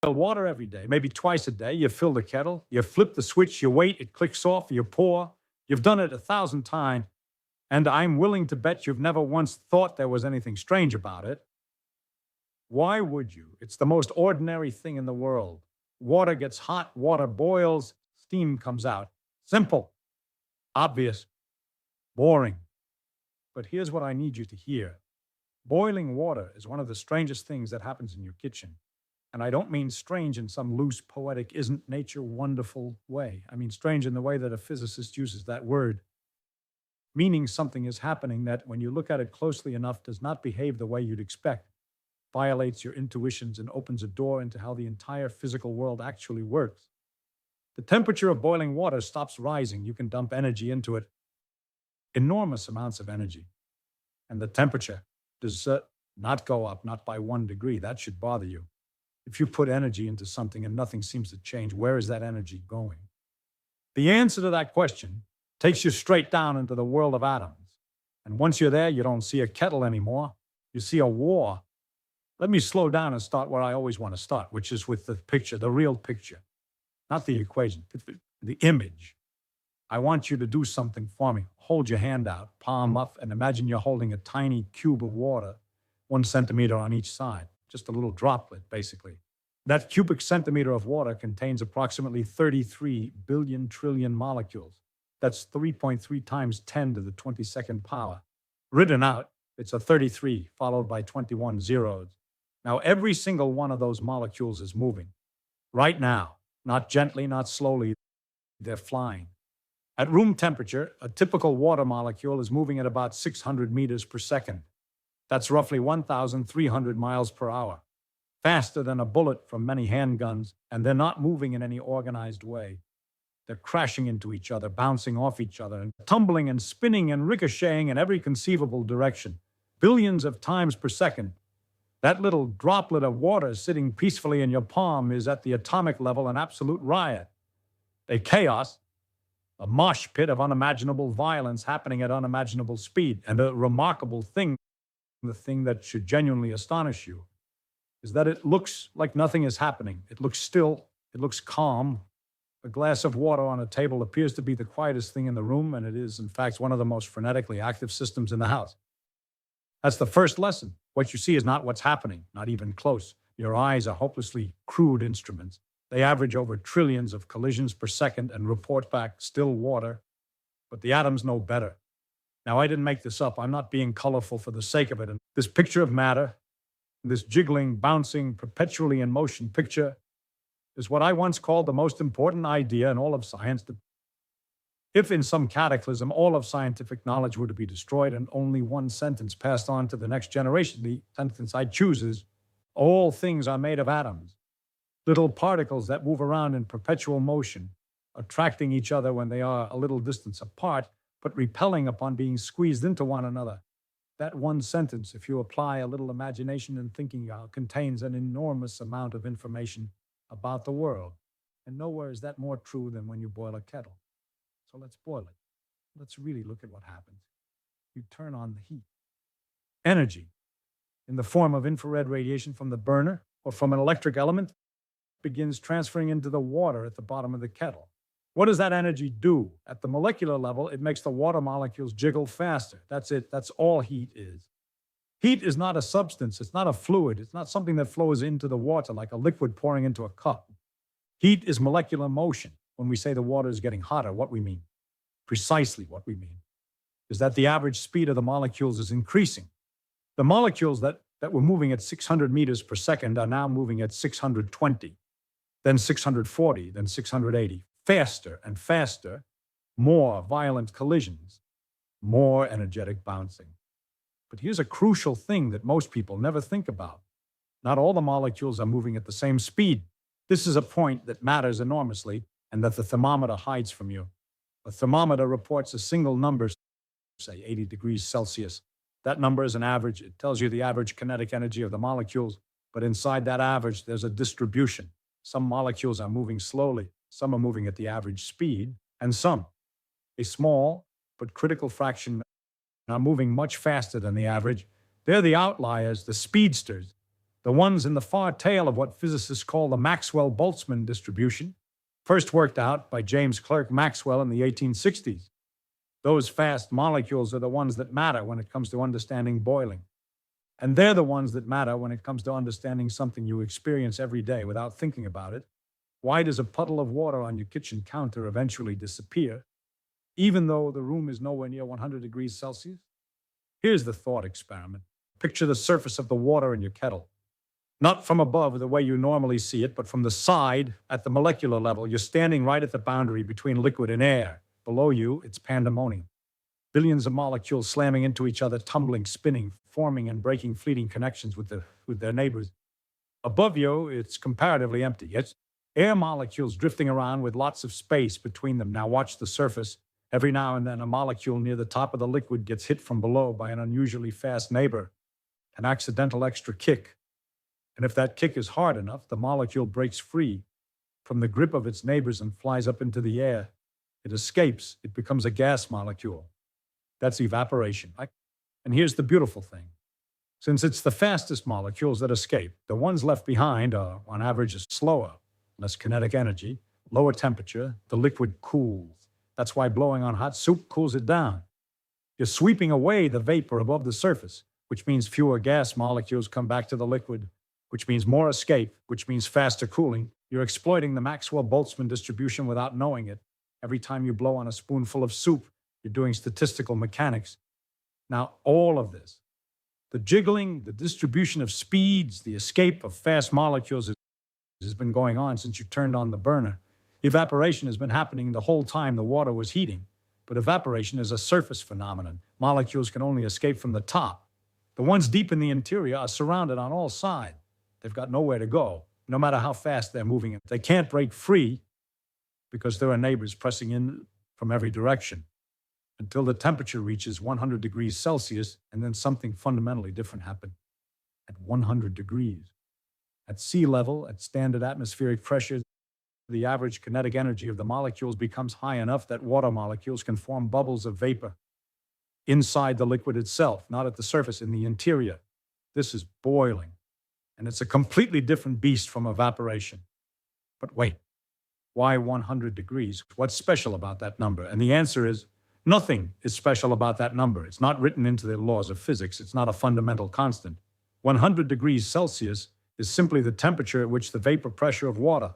water every day, maybe twice a day. You fill the kettle, you flip the switch, you wait, it clicks off, you pour. You've done it 1,000 times, and I'm willing to bet you've never once thought there was anything strange about it. Why would you? It's the most ordinary thing in the world. Water gets hot, water boils, steam comes out. Simple, obvious, boring. But here's what I need you to hear. Boiling water is one of the strangest things that happens in your kitchen. And I don't mean strange in some loose, poetic, isn't nature wonderful way. I mean strange in the way that a physicist uses that word, meaning something is happening that, when you look at it closely enough, does not behave the way you'd expect, violates your intuitions, and opens a door into how the entire physical world actually works. The temperature of boiling water stops rising. You can dump energy into it, enormous amounts of energy. And the temperature does not go up, not by 1 degree. That should bother you. If you put energy into something and nothing seems to change, where is that energy going? The answer to that question takes you straight down into the world of atoms. And once you're there, you don't see a kettle anymore. You see a war. Let me slow down and start where I always want to start, which is with the picture, the real picture, not the equation, the image. I want you to do something for me. Hold your hand out, palm up, and imagine you're holding a tiny cube of water, 1 centimeter on each side. Just a little droplet, basically. That cubic centimeter of water contains approximately 33 billion trillion molecules. That's 3.3 times 10 to the 22nd power. Written out, it's a 33 followed by 21 zeros. Now, every single one of those molecules is moving. Right now, not gently, not slowly, they're flying. At room temperature, a typical water molecule is moving at about 600 meters per second. That's roughly 1,300 miles per hour, faster than a bullet from many handguns, and they're not moving in any organized way. They're crashing into each other, bouncing off each other, and tumbling and spinning and ricocheting in every conceivable direction, billions of times per second. That little droplet of water sitting peacefully in your palm is, at the atomic level, an absolute riot. A chaos, a mosh pit of unimaginable violence happening at unimaginable speed. And a remarkable thing, the thing that should genuinely astonish you, is that it looks like nothing is happening. It looks still, it looks calm. A glass of water on a table appears to be the quietest thing in the room, and it is, in fact, one of the most frenetically active systems in the house. That's the first lesson. What you see is not what's happening, not even close. Your eyes are hopelessly crude instruments. They average over trillions of collisions per second and report back still water. But the atoms know better. Now, I didn't make this up. I'm not being colorful for the sake of it. And this picture of matter, this jiggling, bouncing, perpetually in motion picture, is what I once called the most important idea in all of science. If in some cataclysm all of scientific knowledge were to be destroyed and only one sentence passed on to the next generation, the sentence I choose is, all things are made of atoms, little particles that move around in perpetual motion, attracting each other when they are a little distance apart, but repelling upon being squeezed into one another. That one sentence, if you apply a little imagination and thinking out, contains an enormous amount of information about the world. And nowhere is that more true than when you boil a kettle. So let's boil it. Let's really look at what happens. You turn on the heat. Energy, in the form of infrared radiation from the burner or from an electric element, begins transferring into the water at the bottom of the kettle. What does that energy do? At the molecular level, it makes the water molecules jiggle faster. That's it. That's all heat is. Heat is not a substance. It's not a fluid. It's not something that flows into the water like a liquid pouring into a cup. Heat is molecular motion. When we say the water is getting hotter, what we mean, precisely what we mean, is that the average speed of the molecules is increasing. The molecules that were moving at 600 meters per second are now moving at 620, then 640, then 680. Faster and faster, more violent collisions, more energetic bouncing. But here's a crucial thing that most people never think about. Not all the molecules are moving at the same speed. This is a point that matters enormously and that the thermometer hides from you. A thermometer reports a single number, say 80 degrees Celsius. That number is an average. It tells you the average kinetic energy of the molecules, but inside that average, there's a distribution. Some molecules are moving slowly, some are moving at the average speed, and some, a small but critical fraction, are moving much faster than the average. They're the outliers, the speedsters. the ones in the far tail of what physicists call the Maxwell-Boltzmann distribution, first worked out by James Clerk Maxwell in the 1860s. Those fast molecules are the ones that matter when it comes to understanding boiling. And they're the ones that matter when it comes to understanding something you experience every day without thinking about it. Why does a puddle of water on your kitchen counter eventually disappear, even though the room is nowhere near 100 degrees Celsius? Here's the thought experiment. Picture the surface of the water in your kettle. Not from above the way you normally see it, but from the side at the molecular level. You're standing right at the boundary between liquid and air. Below you, it's pandemonium. Billions of molecules slamming into each other, tumbling, spinning, forming and breaking fleeting connections with their neighbors. Above you, it's comparatively empty. It's air molecules drifting around with lots of space between them. Now watch the surface. Every now and then, a molecule near the top of the liquid gets hit from below by an unusually fast neighbor, an accidental extra kick. And if that kick is hard enough, the molecule breaks free from the grip of its neighbors and flies up into the air. It escapes. It becomes a gas molecule. That's evaporation. And here's the beautiful thing. Since it's the fastest molecules that escape, the ones left behind are, on average, slower, less kinetic energy, lower temperature. The liquid cools. That's why blowing on hot soup cools it down. You're sweeping away the vapor above the surface, which means fewer gas molecules come back to the liquid, which means more escape, which means faster cooling. You're exploiting the Maxwell-Boltzmann distribution without knowing it. Every time you blow on a spoonful of soup, you're doing statistical mechanics. Now, all of this, the jiggling, the distribution of speeds, the escape of fast molecules has been going on since you turned on the burner. Evaporation has been happening the whole time the water was heating, but evaporation is a surface phenomenon. Molecules can only escape from the top. The ones deep in the interior are surrounded on all sides. They've got nowhere to go, no matter how fast they're moving. They can't break free because there are neighbors pressing in from every direction until the temperature reaches 100 degrees Celsius, and then something fundamentally different happens at 100 degrees. At sea level, at standard atmospheric pressure, the average kinetic energy of the molecules becomes high enough that water molecules can form bubbles of vapor inside the liquid itself, not at the surface, in the interior. This is boiling, and it's a completely different beast from evaporation. But wait, why 100 degrees? What's special about that number? And the answer is nothing is special about that number. It's not written into the laws of physics. It's not a fundamental constant. 100 degrees Celsius is simply the temperature at which the vapor pressure of water,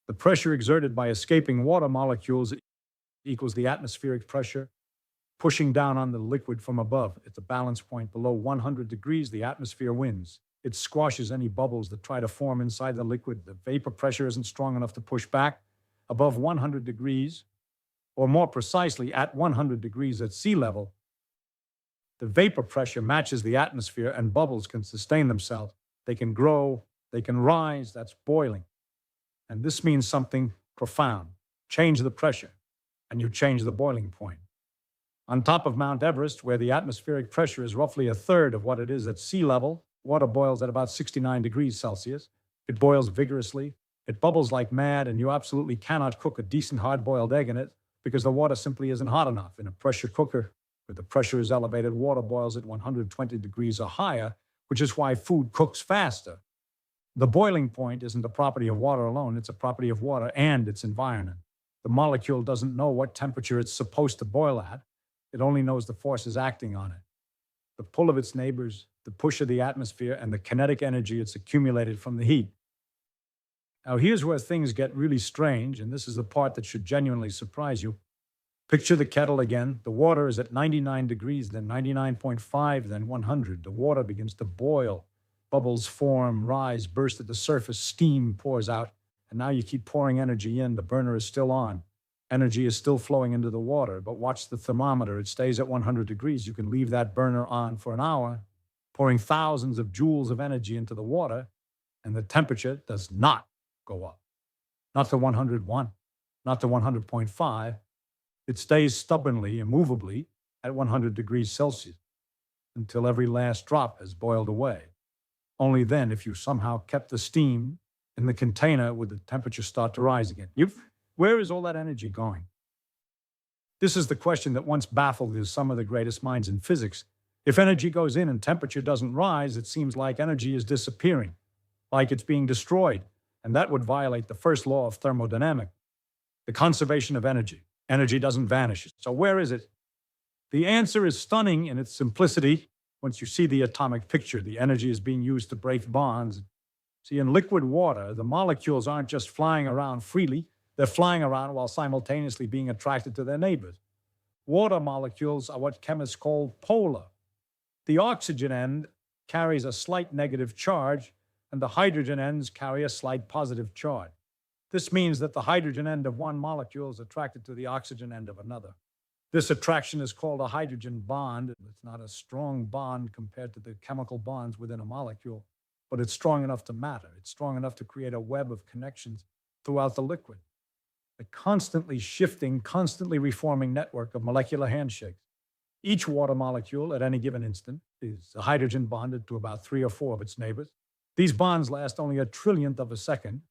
the pressure exerted by escaping water molecules, equals the atmospheric pressure pushing down on the liquid from above. At the balance point below 100 degrees, the atmosphere wins. It squashes any bubbles that try to form inside the liquid. The vapor pressure isn't strong enough to push back. Above 100 degrees, or more precisely, at 100 degrees at sea level, the vapor pressure matches the atmosphere and bubbles can sustain themselves. They can grow, they can rise. That's boiling. And this means something profound. Change the pressure, and you change the boiling point. On top of Mount Everest, where the atmospheric pressure is roughly a third of what it is at sea level, water boils at about 69 degrees Celsius. It boils vigorously. It bubbles like mad, and you absolutely cannot cook a decent hard-boiled egg in it because the water simply isn't hot enough. In a pressure cooker, where the pressure is elevated, water boils at 120 degrees or higher, which is why food cooks faster. The boiling point isn't a property of water alone. It's a property of water and its environment. The molecule doesn't know what temperature it's supposed to boil at. It only knows the forces acting on it. The pull of its neighbors, the push of the atmosphere, and the kinetic energy it's accumulated from the heat. Now, here's where things get really strange, and this is the part that should genuinely surprise you. Picture the kettle again. The water is at 99 degrees, then 99.5, then 100. The water begins to boil. Bubbles form, rise, burst at the surface, steam pours out, and now you keep pouring energy in. The burner is still on. Energy is still flowing into the water, but watch the thermometer. It stays at 100 degrees. You can leave that burner on for an hour, pouring thousands of joules of energy into the water, and the temperature does not go up. Not to 101, not to 100.5. It stays stubbornly, immovably, at 100 degrees Celsius until every last drop has boiled away. Only then, if you somehow kept the steam in the container, would the temperature start to rise again. Where is all that energy going? This is the question that once baffled some of the greatest minds in physics. If energy goes in and temperature doesn't rise, it seems like energy is disappearing, like it's being destroyed, and that would violate the first law of thermodynamics, the conservation of energy. Energy doesn't vanish. So where is it? The answer is stunning in its simplicity. Once you see the atomic picture, the energy is being used to break bonds. See, in liquid water, the molecules aren't just flying around freely, they're flying around while simultaneously being attracted to their neighbors. Water molecules are what chemists call polar. The oxygen end carries a slight negative charge, and the hydrogen ends carry a slight positive charge. This means that the hydrogen end of one molecule is attracted to the oxygen end of another. This attraction is called a hydrogen bond. It's not a strong bond compared to the chemical bonds within a molecule, but it's strong enough to matter. It's strong enough to create a web of connections throughout the liquid, a constantly shifting, constantly reforming network of molecular handshakes. Each water molecule at any given instant is a hydrogen bonded to about 3 or 4 of its neighbors. These bonds last only a trillionth of a second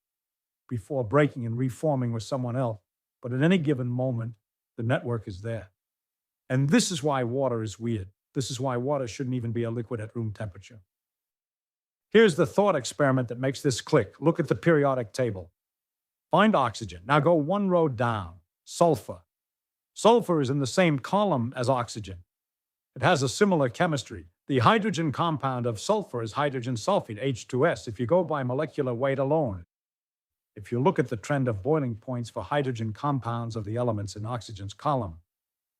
before breaking and reforming with someone else, but at any given moment, the network is there. And this is why water is weird. This is why water shouldn't even be a liquid at room temperature. Here's the thought experiment that makes this click. Look at the periodic table. Find oxygen. Now go one row down. Sulfur. Sulfur is in the same column as oxygen. It has a similar chemistry. The hydrogen compound of sulfur is hydrogen sulfide, H2S, if you go by molecular weight alone. If you look at the trend of boiling points for hydrogen compounds of the elements in oxygen's column,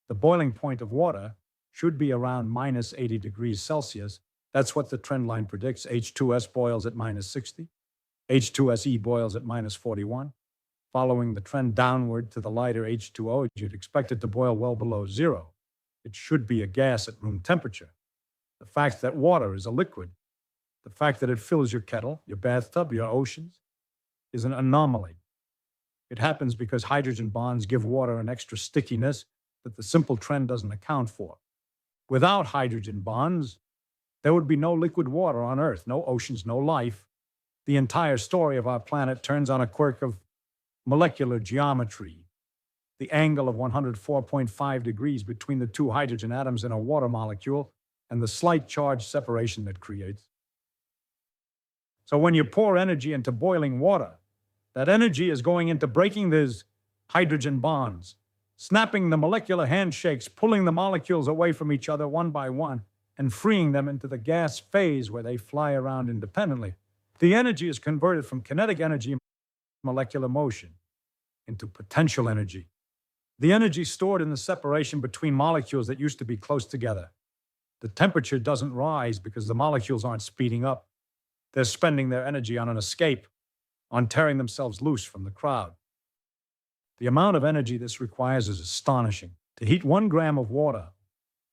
the boiling point of water should be around minus 80 degrees Celsius. That's what the trend line predicts. H2S boils at minus 60. H2SE boils at minus 41. Following the trend downward to the lighter H2O, you'd expect it to boil well below zero. It should be a gas at room temperature. The fact that water is a liquid, the fact that it fills your kettle, your bathtub, your oceans, is an anomaly. It happens because hydrogen bonds give water an extra stickiness that the simple trend doesn't account for. Without hydrogen bonds, there would be no liquid water on Earth, no oceans, no life. The entire story of our planet turns on a quirk of molecular geometry, the angle of 104.5 degrees between the 2 hydrogen atoms in a water molecule, and the slight charge separation that creates. So when you pour energy into boiling water, that energy is going into breaking these hydrogen bonds, snapping the molecular handshakes, pulling the molecules away from each other one by one, and freeing them into the gas phase where they fly around independently. The energy is converted from kinetic energy, molecular motion, into potential energy. The energy stored in the separation between molecules that used to be close together. The temperature doesn't rise because the molecules aren't speeding up. They're spending their energy on an escape, on tearing themselves loose from the crowd. The amount of energy this requires is astonishing. To heat 1 gram of water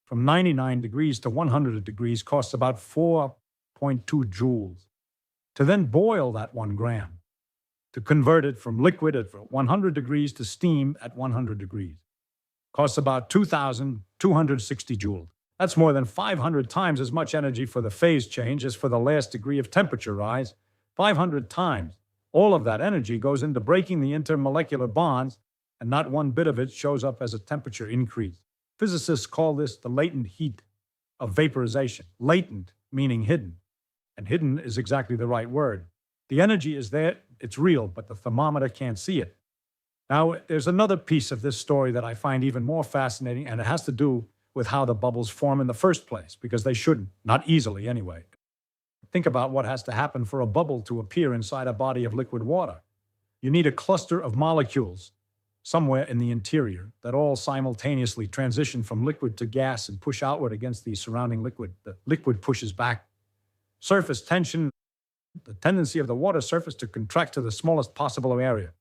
from 99 degrees to 100 degrees costs about 4.2 joules. To then boil that 1 gram, to convert it from liquid at 100 degrees to steam at 100 degrees, costs about 2,260 joules. That's more than 500 times as much energy for the phase change as for the last degree of temperature rise. 500 times. All of that energy goes into breaking the intermolecular bonds, and not one bit of it shows up as a temperature increase. Physicists call this the latent heat of vaporization. Latent meaning hidden, and hidden is exactly the right word. The energy is there, it's real, but the thermometer can't see it. Now, there's another piece of this story that I find even more fascinating, and it has to do with how the bubbles form in the first place, because they shouldn't, not easily anyway. Think about what has to happen for a bubble to appear inside a body of liquid water. You need a cluster of molecules somewhere in the interior that all simultaneously transition from liquid to gas and push outward against the surrounding liquid. The liquid pushes back. Surface tension, the tendency of the water surface to contract to the smallest possible area,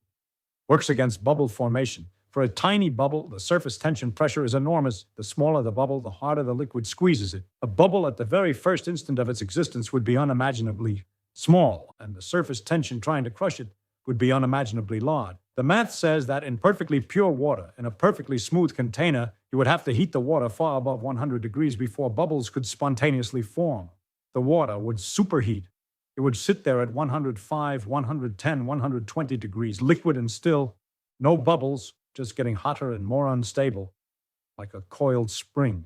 works against bubble formation. For a tiny bubble, the surface tension pressure is enormous. The smaller the bubble, the harder the liquid squeezes it. A bubble at the very first instant of its existence would be unimaginably small, and the surface tension trying to crush it would be unimaginably large. The math says that in perfectly pure water, in a perfectly smooth container, you would have to heat the water far above 100 degrees before bubbles could spontaneously form. The water would superheat. It would sit there at 105, 110, 120 degrees, liquid and still, no bubbles, just getting hotter and more unstable, like a coiled spring.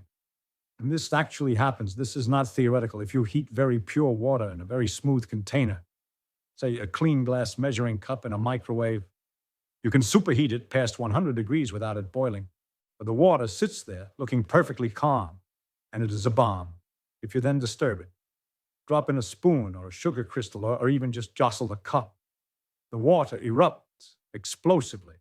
And this actually happens. This is not theoretical. If you heat very pure water in a very smooth container, say a clean glass measuring cup in a microwave, you can superheat it past 100 degrees without it boiling. But the water sits there looking perfectly calm, and it is a bomb. If you then disturb it, drop in a spoon or a sugar crystal or even just jostle the cup, the water erupts explosively.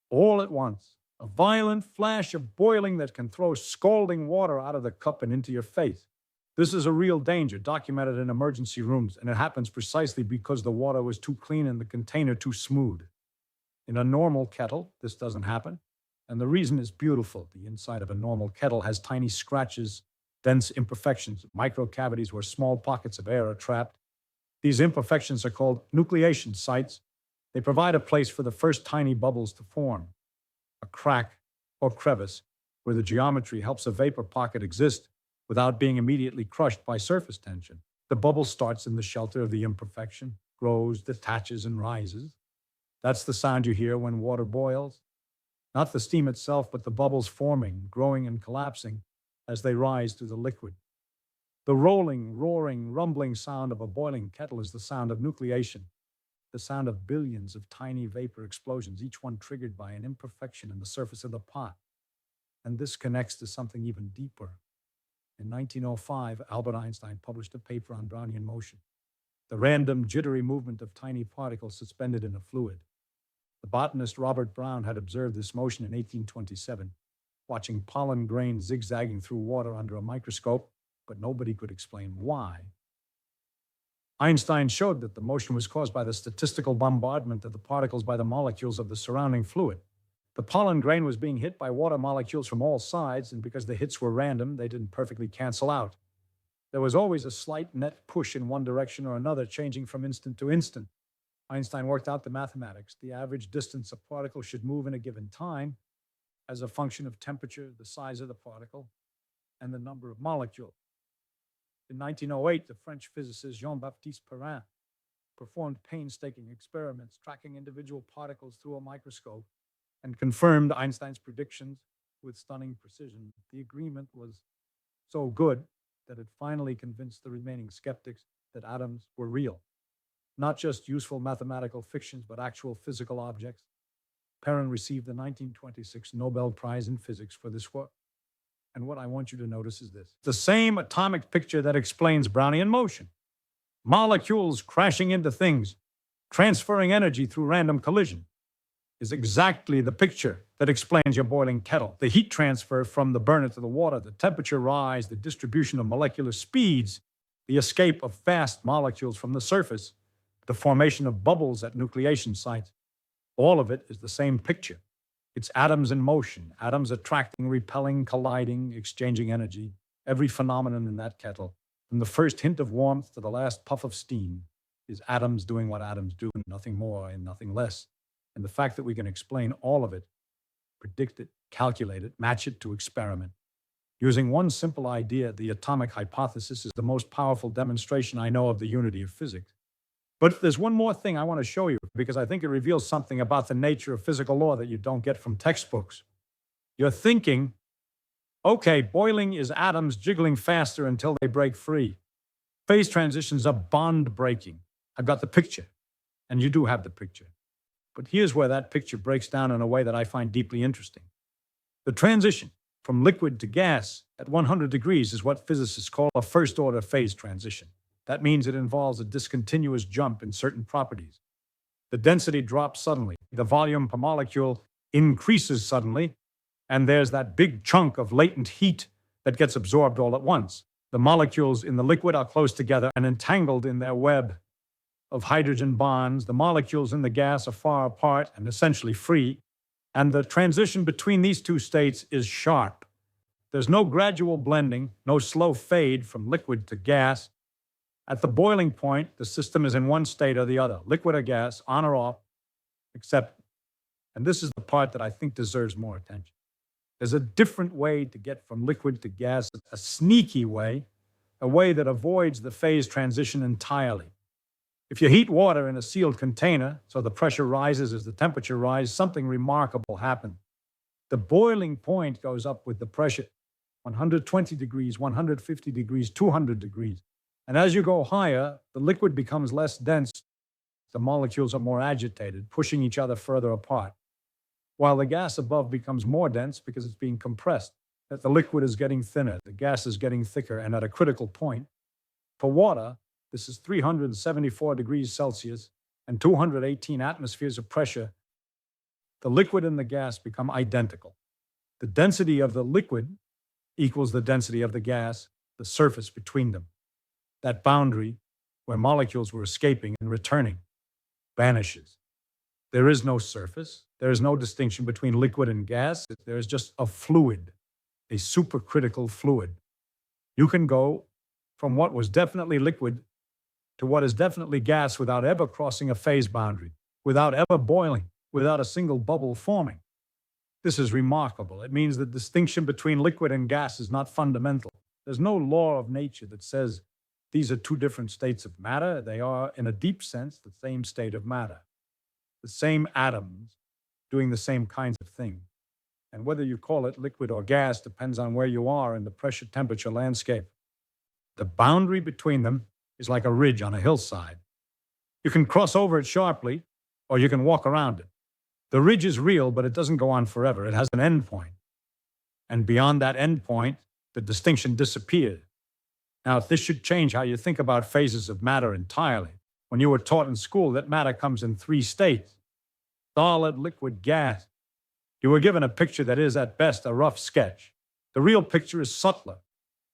All at once, a violent flash of boiling that can throw scalding water out of the cup and into your face. This is a real danger, documented in emergency rooms, and it happens precisely because the water was too clean and the container too smooth. In a normal kettle, this doesn't happen, and the reason is beautiful. The inside of a normal kettle has tiny scratches, dense imperfections, microcavities where small pockets of air are trapped. These imperfections are called nucleation sites. They provide a place for the first tiny bubbles to form, a crack or crevice where the geometry helps a vapor pocket exist without being immediately crushed by surface tension. The bubble starts in the shelter of the imperfection, grows, detaches, and rises. That's the sound you hear when water boils. Not the steam itself, but the bubbles forming, growing, and collapsing as they rise through the liquid. The rolling, roaring, rumbling sound of a boiling kettle is the sound of nucleation, the sound of billions of tiny vapor explosions, each one triggered by an imperfection in the surface of the pot. And this connects to something even deeper. In 1905, Albert Einstein published a paper on Brownian motion, the random, jittery movement of tiny particles suspended in a fluid. The botanist Robert Brown had observed this motion in 1827, watching pollen grains zigzagging through water under a microscope, but nobody could explain why. Einstein showed that the motion was caused by the statistical bombardment of the particles by the molecules of the surrounding fluid. The pollen grain was being hit by water molecules from all sides, and because the hits were random, they didn't perfectly cancel out. There was always a slight net push in one direction or another, changing from instant to instant. Einstein worked out the mathematics. The average distance a particle should move in a given time as a function of temperature, the size of the particle, and the number of molecules. In 1908, the French physicist Jean-Baptiste Perrin performed painstaking experiments tracking individual particles through a microscope and confirmed Einstein's predictions with stunning precision. The agreement was so good that it finally convinced the remaining skeptics that atoms were real. Not just useful mathematical fictions, but actual physical objects. Perrin received the 1926 Nobel Prize in Physics for this work. And what I want you to notice is this: the same atomic picture that explains Brownian motion. Molecules crashing into things, transferring energy through random collision, is exactly the picture that explains your boiling kettle. The heat transfer from the burner to the water, the temperature rise, the distribution of molecular speeds, the escape of fast molecules from the surface, the formation of bubbles at nucleation sites. All of it is the same picture. It's atoms in motion, atoms attracting, repelling, colliding, exchanging energy. Every phenomenon in that kettle, from the first hint of warmth to the last puff of steam, is atoms doing what atoms do, nothing more and nothing less. And the fact that we can explain all of it, predict it, calculate it, match it to experiment, using one simple idea, the atomic hypothesis, is the most powerful demonstration I know of the unity of physics. But there's one more thing I want to show you, because I think it reveals something about the nature of physical law that you don't get from textbooks. You're thinking, okay, boiling is atoms jiggling faster until they break free. Phase transitions are bond breaking. I've got the picture, and you do have the picture. But here's where that picture breaks down in a way that I find deeply interesting. The transition from liquid to gas at 100 degrees is what physicists call a first-order phase transition. That means it involves a discontinuous jump in certain properties. The density drops suddenly, the volume per molecule increases suddenly, and there's that big chunk of latent heat that gets absorbed all at once. The molecules in the liquid are close together and entangled in their web of hydrogen bonds. The molecules in the gas are far apart and essentially free, and the transition between these two states is sharp. There's no gradual blending, no slow fade from liquid to gas. At the boiling point, the system is in one state or the other, liquid or gas, on or off, except, and this is the part that I think deserves more attention, there's a different way to get from liquid to gas, a sneaky way, a way that avoids the phase transition entirely. If you heat water in a sealed container, so the pressure rises as the temperature rises, something remarkable happens. The boiling point goes up with the pressure, 120 degrees, 150 degrees, 200 degrees. And as you go higher, the liquid becomes less dense. The molecules are more agitated, pushing each other further apart, while the gas above becomes more dense because it's being compressed. That the liquid is getting thinner, the gas is getting thicker, and at a critical point, for water, this is 374 degrees Celsius and 218 atmospheres of pressure, the liquid and the gas become identical. The density of the liquid equals the density of the gas, the surface between them. That boundary where molecules were escaping and returning vanishes. There is no surface. There is no distinction between liquid and gas. There is just a fluid, a supercritical fluid. You can go from what was definitely liquid to what is definitely gas without ever crossing a phase boundary, without ever boiling, without a single bubble forming. This is remarkable. It means the distinction between liquid and gas is not fundamental. There's no law of nature that says these are two different states of matter. They are, in a deep sense, the same state of matter, the same atoms doing the same kinds of things. And whether you call it liquid or gas depends on where you are in the pressure-temperature landscape. The boundary between them is like a ridge on a hillside. You can cross over it sharply, or you can walk around it. The ridge is real, but it doesn't go on forever. It has an end point. And beyond that end point, the distinction disappears. Now, this should change how you think about phases of matter entirely. When you were taught in school that matter comes in three states: solid, liquid, gas. You were given a picture that is, at best, a rough sketch. The real picture is subtler.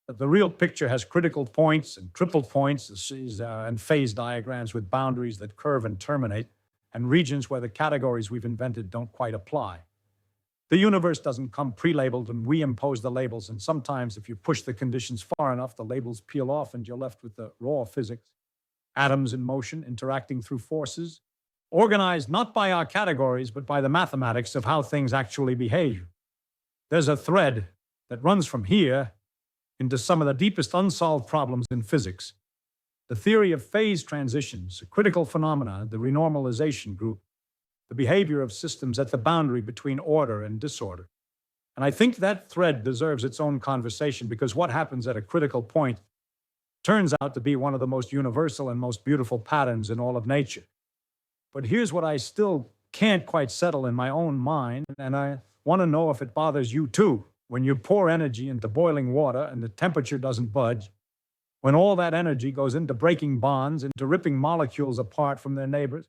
The real picture has critical points and triple points and phase diagrams with boundaries that curve and terminate, and regions where the categories we've invented don't quite apply. The universe doesn't come pre-labeled, and we impose the labels, and sometimes if you push the conditions far enough, the labels peel off and you're left with the raw physics. Atoms in motion, interacting through forces, organized not by our categories, but by the mathematics of how things actually behave. There's a thread that runs from here into some of the deepest unsolved problems in physics. The theory of phase transitions, a critical phenomena, the renormalization group, the behavior of systems at the boundary between order and disorder. And I think that thread deserves its own conversation, because what happens at a critical point turns out to be one of the most universal and most beautiful patterns in all of nature. But here's what I still can't quite settle in my own mind, and I want to know if it bothers you too. When you pour energy into boiling water and the temperature doesn't budge, when all that energy goes into breaking bonds, into ripping molecules apart from their neighbors,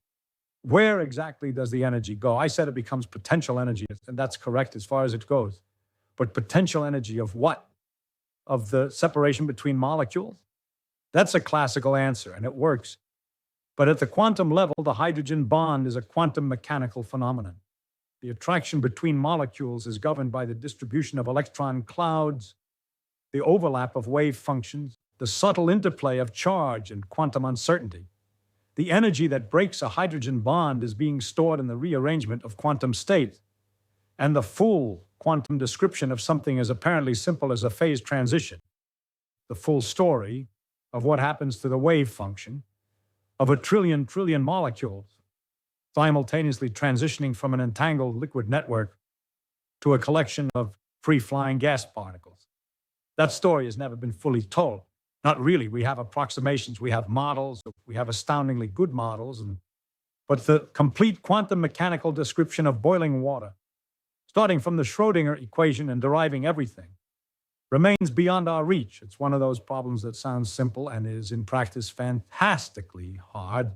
where exactly does the energy go? I said it becomes potential energy, and that's correct as far as it goes. But potential energy of what? Of the separation between molecules? That's a classical answer, and it works. But at the quantum level, the hydrogen bond is a quantum mechanical phenomenon. The attraction between molecules is governed by the distribution of electron clouds, the overlap of wave functions, the subtle interplay of charge and quantum uncertainty. The energy that breaks a hydrogen bond is being stored in the rearrangement of quantum states. And the full quantum description of something as apparently simple as a phase transition, the full story of what happens to the wave function of a trillion molecules, simultaneously transitioning from an entangled liquid network to a collection of free-flying gas particles. That story has never been fully told. Not really. We have approximations, we have models, we have astoundingly good models, but the complete quantum mechanical description of boiling water, starting from the Schrödinger equation and deriving everything, remains beyond our reach. It's one of those problems that sounds simple and is, in practice, fantastically hard.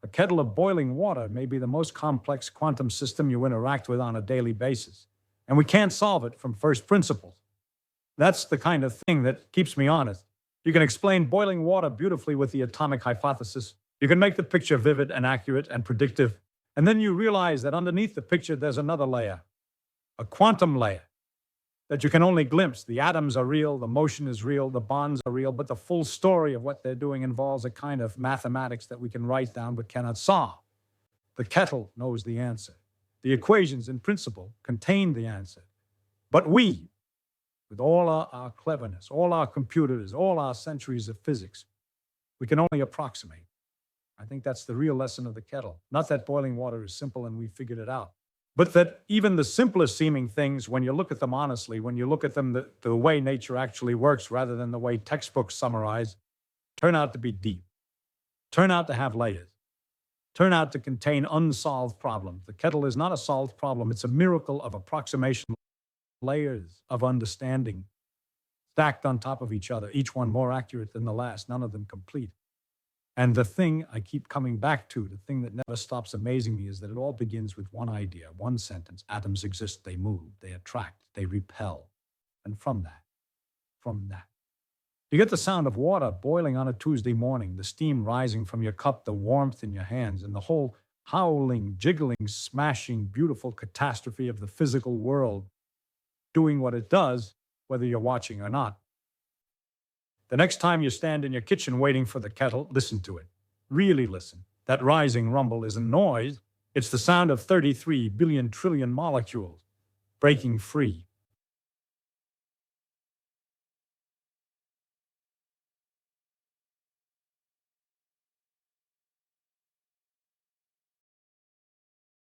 A kettle of boiling water may be the most complex quantum system you interact with on a daily basis, and we can't solve it from first principles. That's the kind of thing that keeps me honest. You can explain boiling water beautifully with the atomic hypothesis. You can make the picture vivid and accurate and predictive, and then you realize that underneath the picture there's another layer, a quantum layer, that you can only glimpse. The atoms are real, the motion is real, the bonds are real, but the full story of what they're doing involves a kind of mathematics that we can write down but cannot solve. The kettle knows the answer. The equations, in principle, contain the answer. But we, with all our cleverness, all our computers, all our centuries of physics, we can only approximate. I think that's the real lesson of the kettle. Not that boiling water is simple and we figured it out. But that even the simplest seeming things, when you look at them honestly, when you look at them the way nature actually works rather than the way textbooks summarize, turn out to be deep, turn out to have layers, turn out to contain unsolved problems. The kettle is not a solved problem. It's a miracle of approximation, layers of understanding stacked on top of each other, each one more accurate than the last, none of them complete. And the thing I keep coming back to, the thing that never stops amazing me, is that it all begins with one idea, one sentence. Atoms exist, they move, they attract, they repel. And from that, you get the sound of water boiling on a Tuesday morning, the steam rising from your cup, the warmth in your hands, and the whole howling, jiggling, smashing, beautiful catastrophe of the physical world doing what it does, whether you're watching or not. The next time you stand in your kitchen waiting for the kettle, listen to it. Really listen. That rising rumble isn't noise. It's the sound of 33 billion trillion molecules breaking free